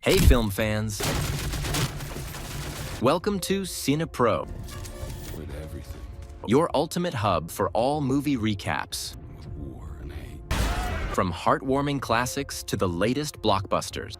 Hey film fans! Welcome to CinePro, with everything, your ultimate hub for all movie recaps. with war and hate. From heartwarming classics to the latest blockbusters.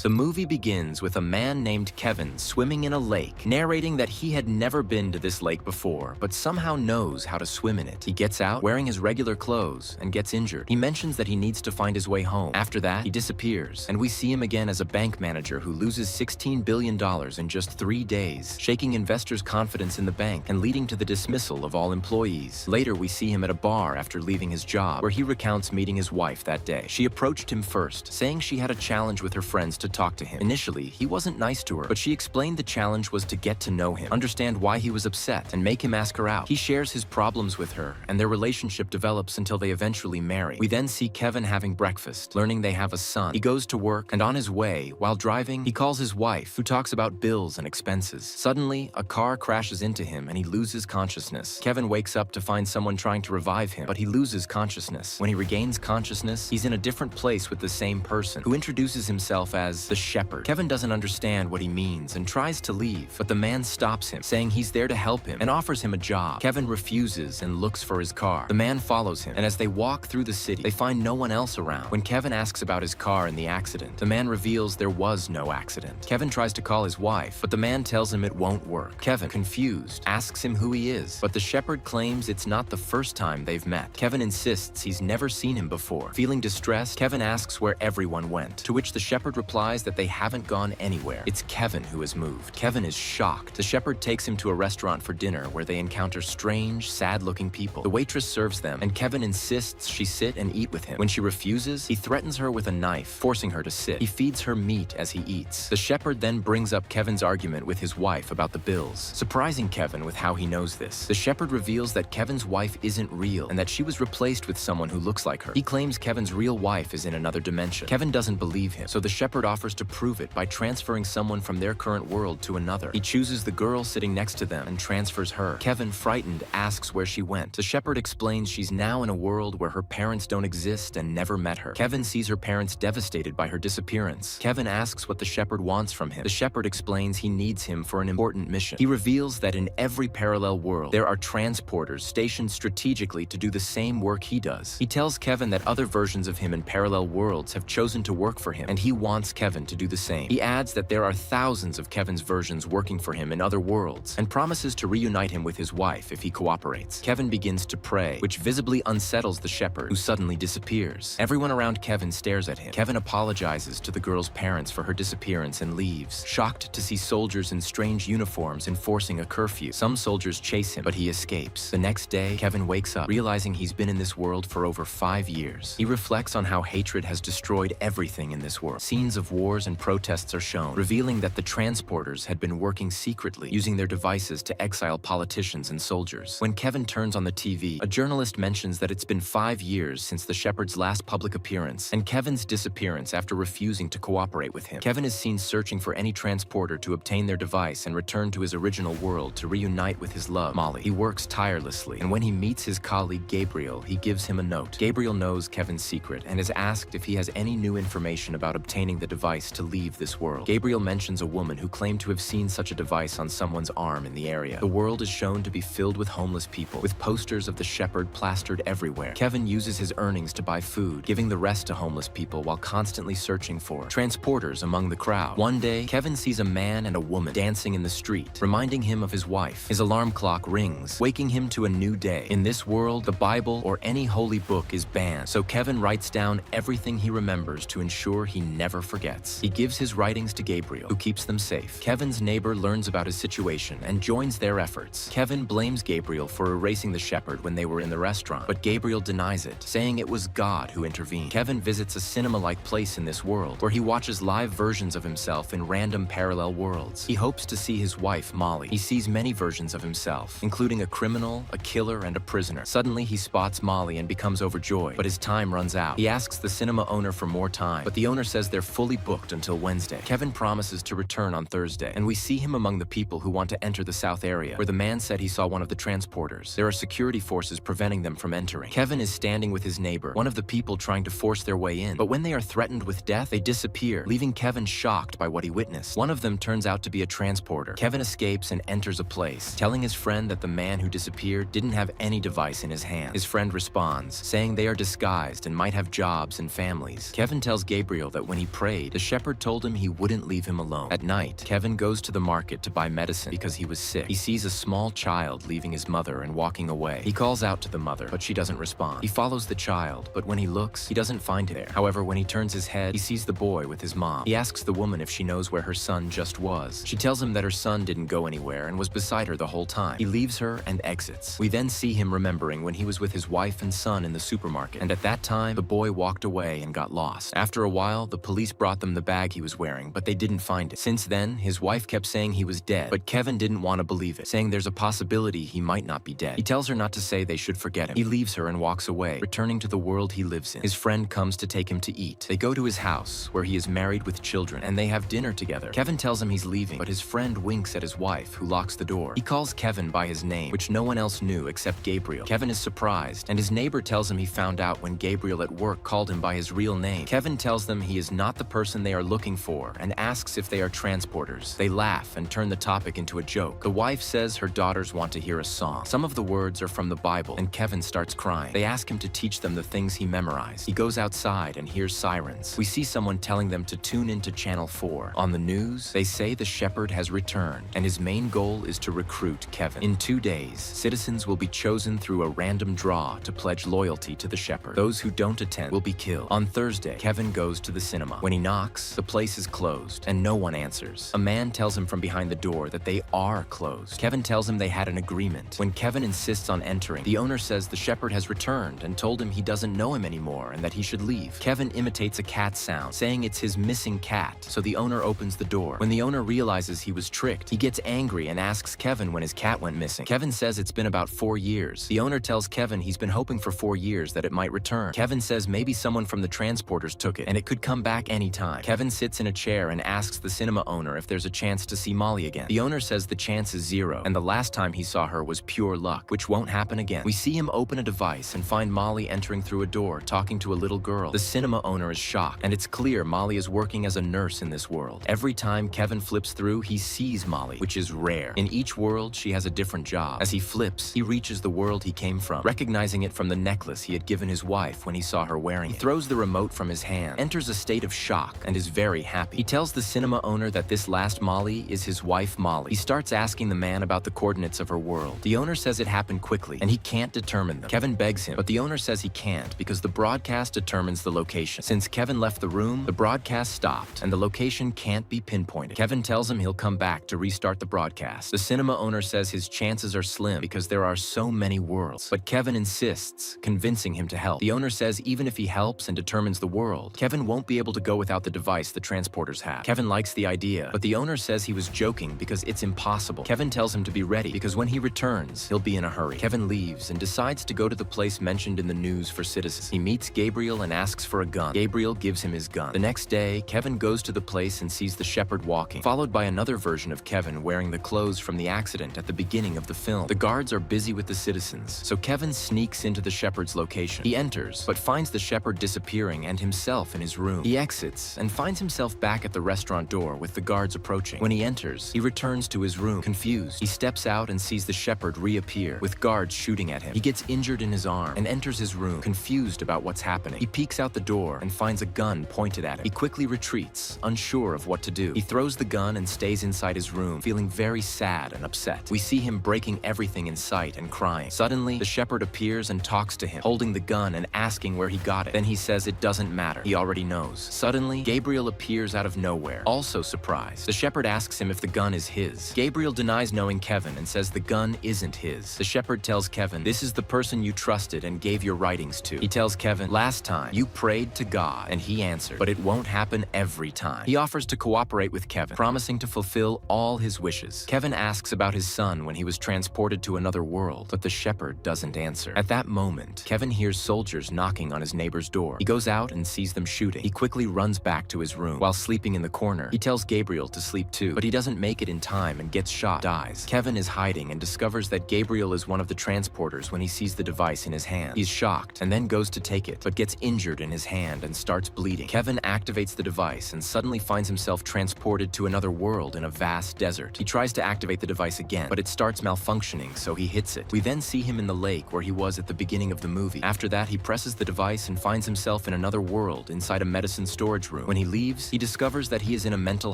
The movie begins with a man named Kevin swimming in a lake, narrating that he had never been to this lake before, but somehow knows how to swim in it. He gets out, wearing his regular clothes, and gets injured. He mentions that he needs to find his way home. After that, he disappears, and we see him again as a bank manager who loses $16 billion in just 3 days, shaking investors' confidence in the bank and leading to the dismissal of all employees. Later, we see him at a bar after leaving his job, where he recounts meeting his wife that day. She approached him first, saying she had a challenge with her friends to talk to him. Initially, he wasn't nice to her, but she explained the challenge was to get to know him, understand why he was upset, and make him ask her out. He shares his problems with her, and their relationship develops until they eventually marry. We then see Kevin having breakfast, learning they have a son. He goes to work, and on his way, while driving, he calls his wife, who talks about bills and expenses. Suddenly, a car crashes into him, and he loses consciousness. Kevin wakes up to find someone trying to revive him, but he loses consciousness. When he regains consciousness, he's in a different place with the same person, who introduces himself as the shepherd. Kevin doesn't understand what he means and tries to leave, but the man stops him, saying he's there to help him and offers him a job. Kevin refuses and looks for his car. The man follows him, and as they walk through the city, they find no one else around. When Kevin asks about his car and the accident, the man reveals there was no accident. Kevin tries to call his wife, but the man tells him it won't work. Kevin, confused, asks him who he is, but the shepherd claims it's not the first time they've met. Kevin insists he's never seen him before. Feeling distressed, Kevin asks where everyone went, to which the shepherd replies that they haven't gone anywhere. It's Kevin who has moved. Kevin is shocked. The shepherd takes him to a restaurant for dinner where they encounter strange, sad-looking people. The waitress serves them, and Kevin insists she sit and eat with him. When she refuses, he threatens her with a knife, forcing her to sit. He feeds her meat as he eats. The shepherd then brings up Kevin's argument with his wife about the bills, surprising Kevin with how he knows this. The shepherd reveals that Kevin's wife isn't real and that she was replaced with someone who looks like her. He claims Kevin's real wife is in another dimension. Kevin doesn't believe him, so the shepherd offers to prove it by transferring someone from their current world to another. He chooses the girl sitting next to them and transfers her. Kevin, frightened, asks where she went. The shepherd explains she's now in a world where her parents don't exist and never met her. Kevin sees her parents devastated by her disappearance. Kevin asks what the shepherd wants from him. The shepherd explains he needs him for an important mission. He reveals that in every parallel world, there are transporters stationed strategically to do the same work he does. He tells Kevin that other versions of him in parallel worlds have chosen to work for him, and he wants Kevin to do the same. He adds that there are thousands of Kevin's versions working for him in other worlds, and promises to reunite him with his wife if he cooperates. Kevin begins to pray, which visibly unsettles the shepherd, who suddenly disappears. Everyone around Kevin stares at him. Kevin apologizes to the girl's parents for her disappearance and leaves, shocked to see soldiers in strange uniforms enforcing a curfew. Some soldiers chase him, but he escapes. The next day, Kevin wakes up, realizing he's been in this world for over 5 years. He reflects on how hatred has destroyed everything in this world. Scenes of wars and protests are shown, revealing that the transporters had been working secretly, using their devices to exile politicians and soldiers. When Kevin turns on the TV, a journalist mentions that it's been 5 years since the shepherd's last public appearance, and Kevin's disappearance after refusing to cooperate with him. Kevin is seen searching for any transporter to obtain their device and return to his original world to reunite with his love, Molly. He works tirelessly, and when he meets his colleague Gabriel, he gives him a note. Gabriel knows Kevin's secret and is asked if he has any new information about obtaining the device to leave this world. Gabriel mentions a woman who claimed to have seen such a device on someone's arm in the area. The world is shown to be filled with homeless people, with posters of the shepherd plastered everywhere. Kevin uses his earnings to buy food, giving the rest to homeless people while constantly searching for transporters among the crowd. One day, Kevin sees a man and a woman dancing in the street, reminding him of his wife. His alarm clock rings, waking him to a new day. In this world, the Bible or any holy book is banned, so Kevin writes down everything he remembers to ensure he never forgets. He gives his writings to Gabriel, who keeps them safe. Kevin's neighbor learns about his situation and joins their efforts. Kevin blames Gabriel for erasing the shepherd when they were in the restaurant, but Gabriel denies it, saying it was God who intervened. Kevin visits a cinema-like place in this world, where he watches live versions of himself in random parallel worlds. He hopes to see his wife, Molly. He sees many versions of himself, including a criminal, a killer, and a prisoner. Suddenly, he spots Molly and becomes overjoyed, but his time runs out. He asks the cinema owner for more time, but the owner says they're fully fully booked until Wednesday. Kevin promises to return on Thursday, and we see him among the people who want to enter the south area, where the man said he saw one of the transporters. There are security forces preventing them from entering. Kevin is standing with his neighbor, one of the people trying to force their way in, but when they are threatened with death, they disappear, leaving Kevin shocked by what he witnessed. One of them turns out to be a transporter. Kevin escapes and enters a place, telling his friend that the man who disappeared didn't have any device in his hand. His friend responds, saying they are disguised and might have jobs and families. Kevin tells Gabriel that when he prayed, the shepherd told him he wouldn't leave him alone. At night, Kevin goes to the market to buy medicine because he was sick. He sees a small child leaving his mother and walking away. He calls out to the mother, but she doesn't respond. He follows the child, but when he looks, he doesn't find it there. However, when he turns his head, he sees the boy with his mom. He asks the woman if she knows where her son just was. She tells him that her son didn't go anywhere and was beside her the whole time. He leaves her and exits. We then see him remembering when he was with his wife and son in the supermarket, and at that time, the boy walked away and got lost. After a while, the police brought them the bag he was wearing, but they didn't find it. Since then, his wife kept saying he was dead, but Kevin didn't want to believe it, saying there's a possibility he might not be dead. He tells her not to say they should forget him. He leaves her and walks away, returning to the world he lives in. His friend comes to take him to eat. They go to his house, where he is married with children, and they have dinner together. Kevin tells him he's leaving, but his friend winks at his wife, who locks the door. He calls Kevin by his name, which no one else knew except Gabriel. Kevin is surprised, and his neighbor tells him he found out when Gabriel at work called him by his real name. Kevin tells them he is not the person they are looking for and asks if they are transporters. They laugh and turn the topic into a joke. The wife says her daughters want to hear a song. Some of the words are from the Bible, and Kevin starts crying. They ask him to teach them the things he memorized. He goes outside and hears sirens. We see someone telling them to tune into Channel 4. On the news, they say the shepherd has returned, and his main goal is to recruit Kevin. In 2 days, citizens will be chosen through a random draw to pledge loyalty to the shepherd. Those who don't attend will be killed. On Thursday, Kevin goes to the cinema. When he knocks, the place is closed, and no one answers. A man tells him from behind the door that they are closed. Kevin tells him they had an agreement. When Kevin insists on entering, the owner says the shepherd has returned and told him he doesn't know him anymore and that he should leave. Kevin imitates a cat sound, saying it's his missing cat, so the owner opens the door. When the owner realizes he was tricked, he gets angry and asks Kevin when his cat went missing. Kevin says it's been about 4 years. The owner tells Kevin he's been hoping for 4 years that it might return. Kevin says maybe someone from the transporters took it and it could come back anytime. Kevin sits in a chair and asks the cinema owner if there's a chance to see Molly again. The owner says the chance is 0, and the last time he saw her was pure luck, which won't happen again. We see him open a device and find Molly entering through a door, talking to a little girl. The cinema owner is shocked, and it's clear Molly is working as a nurse in this world. Every time Kevin flips through, he sees Molly, which is rare. In each world, she has a different job. As he flips, he reaches the world he came from, recognizing it from the necklace he had given his wife when he saw her wearing it. He throws the remote from his hand, enters a state of shock, and is very happy. He tells the cinema owner that this last Molly is his wife Molly. He starts asking the man about the coordinates of her world. The owner says it happened quickly, and he can't determine them. Kevin begs him, but the owner says he can't because the broadcast determines the location. Since Kevin left the room, the broadcast stopped, and the location can't be pinpointed. Kevin tells him he'll come back to restart the broadcast. The cinema owner says his chances are slim because there are so many worlds, but Kevin insists, convincing him to help. The owner says even if he helps and determines the world, Kevin won't be able to go without the device the transporters have. Kevin likes the idea, but the owner says he was joking because it's impossible. Kevin tells him to be ready because when he returns, he'll be in a hurry. Kevin leaves and decides to go to the place mentioned in the news for citizens. He meets Gabriel and asks for a gun. Gabriel gives him his gun. The next day, Kevin goes to the place and sees the shepherd walking, followed by another version of Kevin wearing the clothes from the accident at the beginning of the film. The guards are busy with the citizens, so Kevin sneaks into the shepherd's location. He enters, but finds the shepherd disappearing and himself in his room. He exits and finds himself back at the restaurant door with the guards approaching. When he enters, he returns to his room, confused. He steps out and sees the shepherd reappear, with guards shooting at him. He gets injured in his arm and enters his room, confused about what's happening. He peeks out the door and finds a gun pointed at him. He quickly retreats, unsure of what to do. He throws the gun and stays inside his room, feeling very sad and upset. We see him breaking everything in sight and crying. Suddenly, the shepherd appears and talks to him, holding the gun and asking where he got it. Then he says it doesn't matter. He already knows. Suddenly, Gabriel appears out of nowhere, also surprised. The shepherd asks him if the gun is his. Gabriel denies knowing Kevin and says the gun isn't his. The shepherd tells Kevin, this is the person you trusted and gave your writings to. He tells Kevin, last time, you prayed to God and he answered, but it won't happen every time. He offers to cooperate with Kevin, promising to fulfill all his wishes. Kevin asks about his son when he was transported to another world, but the shepherd doesn't answer. At that moment, Kevin hears soldiers knocking on his neighbor's door. He goes out and sees them shooting. He quickly runs runs back to his room. While sleeping in the corner, he tells Gabriel to sleep too, but he doesn't make it in time and gets shot, dies. Kevin is hiding and discovers that Gabriel is one of the transporters when he sees the device in his hand. He's shocked and then goes to take it, but gets injured in his hand and starts bleeding. Kevin activates the device and suddenly finds himself transported to another world in a vast desert. He tries to activate the device again, but it starts malfunctioning, so he hits it. We then see him in the lake where he was at the beginning of the movie. After that, he presses the device and finds himself in another world inside a medicine storage room. When he leaves, he discovers that he is in a mental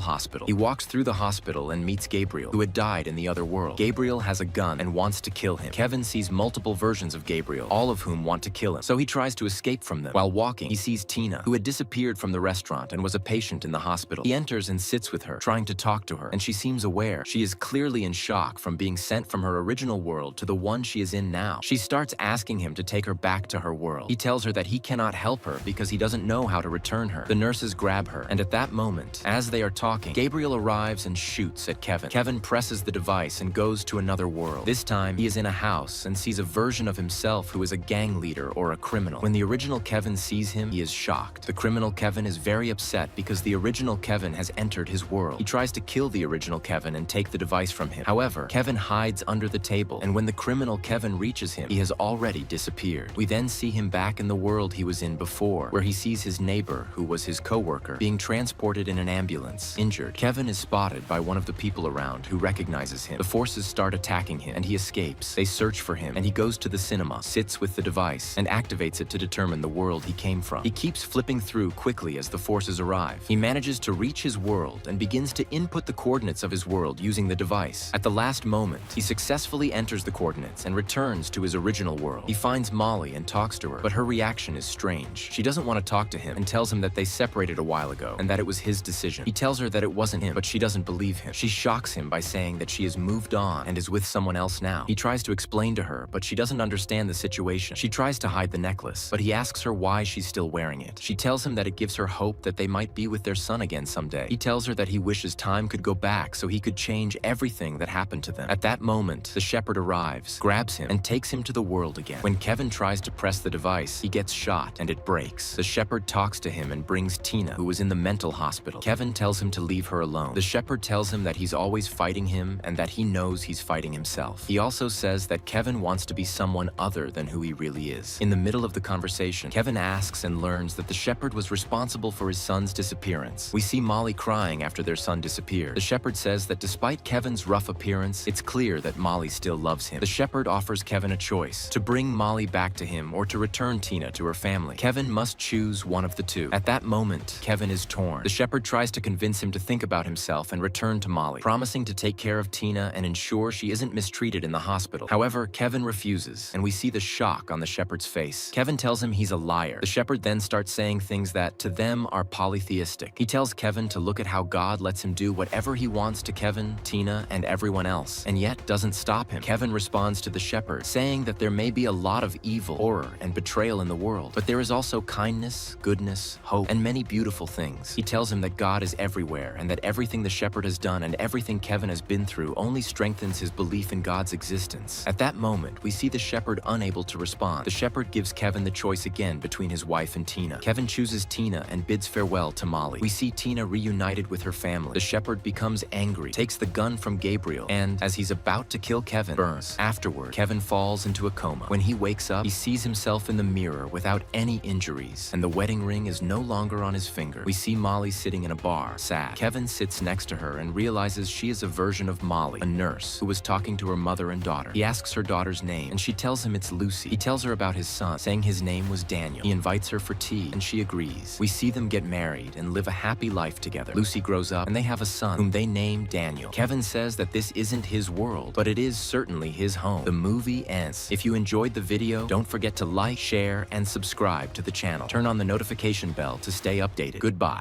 hospital. He walks through the hospital and meets Gabriel, who had died in the other world. Gabriel has a gun and wants to kill him. Kevin sees multiple versions of Gabriel, all of whom want to kill him, so he tries to escape from them. While walking, he sees Tina, who had disappeared from the restaurant and was a patient in the hospital. He enters and sits with her, trying to talk to her, and she seems aware. She is clearly in shock from being sent from her original world to the one she is in now. She starts asking him to take her back to her world. He tells her that he cannot help her because he doesn't know how to return her. The nurses grab her, and at that moment, as they are talking, Gabriel arrives and shoots at Kevin. Kevin presses the device and goes to another world. This time, he is in a house and sees a version of himself who is a gang leader or a criminal. When the original Kevin sees him, he is shocked. The criminal Kevin is very upset because the original Kevin has entered his world. He tries to kill the original Kevin and take the device from him. However, Kevin hides under the table, and when the criminal Kevin reaches him, he has already disappeared. We then see him back in the world he was in before, where he sees his neighbor, who was his co-worker, being transported in an ambulance, injured. Kevin is spotted by one of the people around who recognizes him. The forces start attacking him, and he escapes. They search for him, and he goes to the cinema, sits with the device, and activates it to determine the world he came from. He keeps flipping through quickly as the forces arrive. He manages to reach his world and begins to input the coordinates of his world using the device. At the last moment, he successfully enters the coordinates and returns to his original world. He finds Molly and talks to her, but her reaction is strange. She doesn't want to talk to him and tells him that they separated a while ago and that it was his decision. He tells her that it wasn't him, but she doesn't believe him. She shocks him by saying that she has moved on and is with someone else now. He tries to explain to her, but she doesn't understand the situation. She tries to hide the necklace, but he asks her why she's still wearing it. She tells him that it gives her hope that they might be with their son again someday. He tells her that he wishes time could go back so he could change everything that happened to them. At that moment, the shepherd arrives, grabs him, and takes him to the world again. When Kevin tries to press the device, he gets shot and it breaks. The shepherd talks to him and brings Tina, who was in the mental hospital. Kevin tells him to leave her alone. The shepherd tells him that he's always fighting him and that he knows he's fighting himself. He also says that Kevin wants to be someone other than who he really is. In the middle of the conversation, Kevin asks and learns that the shepherd was responsible for his son's disappearance. We see Molly crying after their son disappeared. The shepherd says that despite Kevin's rough appearance, it's clear that Molly still loves him. The shepherd offers Kevin a choice: to bring Molly back to him or to return Tina to her family. Kevin must choose one of the two. At that moment, Kevin is torn. The shepherd tries to convince him to think about himself and return to Molly, promising to take care of Tina and ensure she isn't mistreated in the hospital. However, Kevin refuses, and we see the shock on the shepherd's face. Kevin tells him he's a liar. The shepherd then starts saying things that, to them, are polytheistic. He tells Kevin to look at how God lets him do whatever he wants to Kevin, Tina, and everyone else, and yet doesn't stop him. Kevin responds to the shepherd, saying that there may be a lot of evil, horror, and betrayal in the world, but there is also kindness, goodness, hope, and many beautiful things. He tells him that God is everywhere, and that everything the shepherd has done and everything Kevin has been through only strengthens his belief in God's existence. At that moment, we see the shepherd unable to respond. The shepherd gives Kevin the choice again between his wife and Tina. Kevin chooses Tina and bids farewell to Molly. We see Tina reunited with her family. The shepherd becomes angry, takes the gun from Gabriel, and, as he's about to kill Kevin, burns. Afterward, Kevin falls into a coma. When he wakes up, he sees himself in the mirror without any injuries, and the wedding ring is no longer on his finger. We see Molly sitting in a bar, sad. Kevin sits next to her and realizes she is a version of Molly, a nurse who was talking to her mother and daughter. He asks her daughter's name, and she tells him it's Lucy. He tells her about his son, saying his name was Daniel. He invites her for tea, and she agrees. We see them get married and live a happy life together. Lucy grows up, and they have a son, whom they name Daniel. Kevin says that this isn't his world, but it is certainly his home. The movie ends. If you enjoyed the video, don't forget to like, share, and subscribe to the channel. Turn on the notification bell to stay updated. Goodbye.